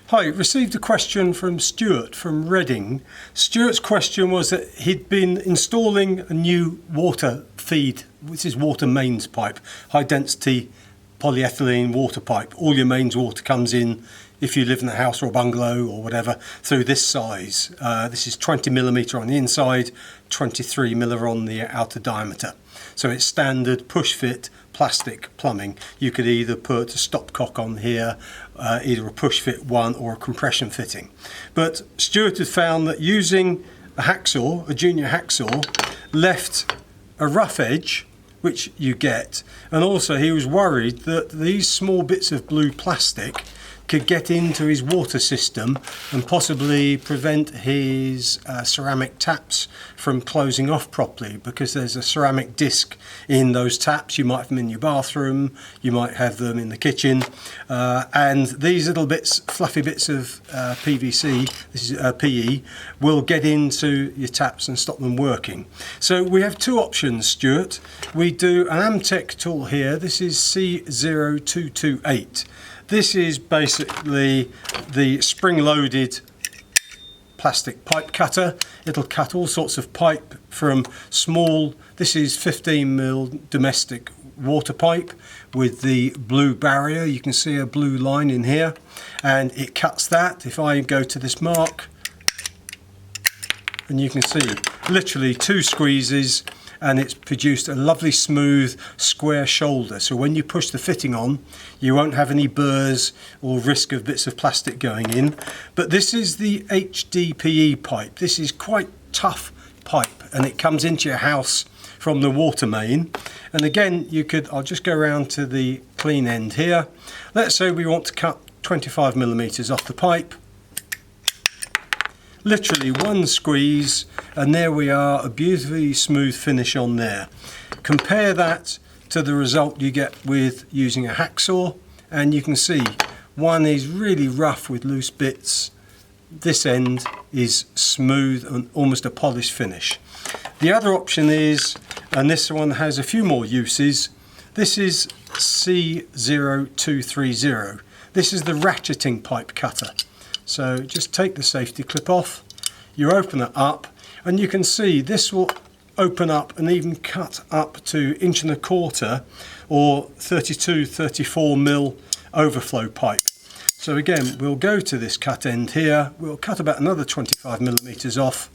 Hi, received a question from Stuart from Reading. Stuart's question was that he'd been installing a new water feed, which is water mains pipe, high density polyethylene water pipe. All your mains water comes in, if you live in a house or a bungalow or whatever, through this size. This is 20mm on the inside, 23mm on the outer diameter. So it's standard push fit plastic plumbing. You could either put a stopcock on here, either a push fit one or a compression fitting. But Stuart had found that using a hacksaw, a junior hacksaw, left a rough edge, which you get, and also he was worried that these small bits of blue plastic could get into his water system and possibly prevent his ceramic taps from closing off properly, because there's a ceramic disc in those taps. You might have them in your bathroom, you might have them in the kitchen, and these little bits, fluffy bits of PVC, this is PE, will get into your taps and stop them working. So we have two options, Stuart. We do an Amtech tool here. This is C0228. This is basically the spring-loaded plastic pipe cutter. It'll cut all sorts of pipe from small, this is 15mm domestic water pipe with the blue barrier. You can see a blue line in here, and it cuts that. If I go to this mark, and you can see literally 2 squeezes, and it's produced a lovely smooth square shoulder. So when you push the fitting on, you won't have any burrs or risk of bits of plastic going in. But this is the HDPE pipe. This is quite tough pipe, and it comes into your house from the water main. And again, you could, I'll just go around to the clean end here. Let's say we want to cut 25mm off the pipe. Literally 1 squeeze, and there we are, a beautifully smooth finish on there. Compare that to the result you get with using a hacksaw, and you can see one is really rough with loose bits. This end is smooth and almost a polished finish. The other option is, and this one has a few more uses, this is C0230. This is the ratcheting pipe cutter. So just take the safety clip off, you open it up, and you can see this will open up and even cut up to 1.25" or 32-34mm overflow pipe. So again, we'll go to this cut end here, we'll cut about another 25mm off.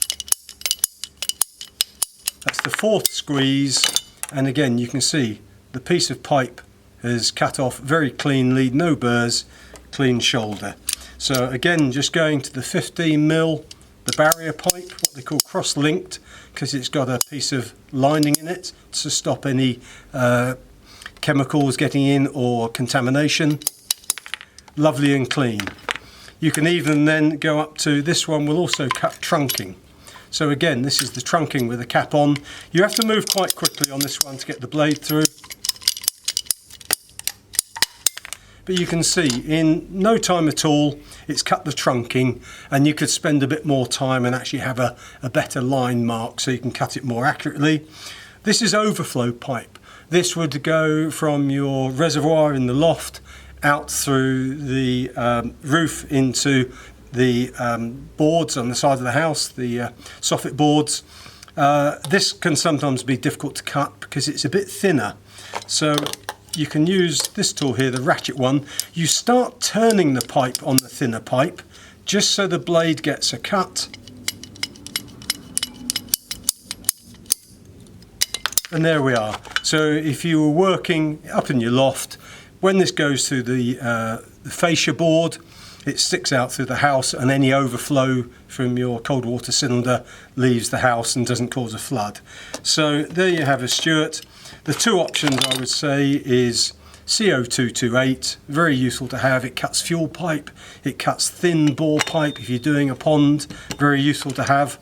That's the 4th squeeze, and again you can see the piece of pipe is cut off very cleanly, no burrs, clean shoulder. So again, just going to the 15mm, the barrier pipe, what they call cross-linked, because it's got a piece of lining in it to stop any chemicals getting in or contamination. Lovely and clean. You can even then go up to, this one will also cut trunking. So again, this is the trunking with a cap on. You have to move quite quickly on this one to get the blade through. But you can see in no time at all it's cut the trunking, and you could spend a bit more time and actually have a better line mark so you can cut it more accurately. This is overflow pipe. This would go from your reservoir in the loft out through the roof into the boards on the side of the house, the soffit boards. This can sometimes be difficult to cut because it's a bit thinner. So you can use this tool here, the ratchet one. You start turning the pipe on the thinner pipe just so the blade gets a cut. And there we are. So if you were working up in your loft, when this goes through the fascia board, it sticks out through the house, and any overflow from your cold water cylinder leaves the house and doesn't cause a flood. So there you have it, Stuart. The two options I would say is CO228, very useful to have. It cuts fuel pipe, it cuts thin bore pipe if you're doing a pond, very useful to have.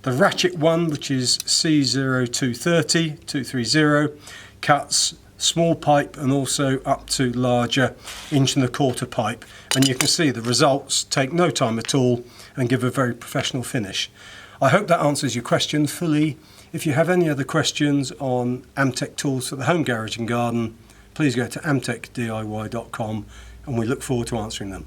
The ratchet one, which is C0230, cuts small pipe and also up to larger 1.25" pipe. And you can see the results take no time at all and give a very professional finish. I hope that answers your question fully. If you have any other questions on Amtech tools for the home garage and garden, please go to amtechdiy.com, and we look forward to answering them.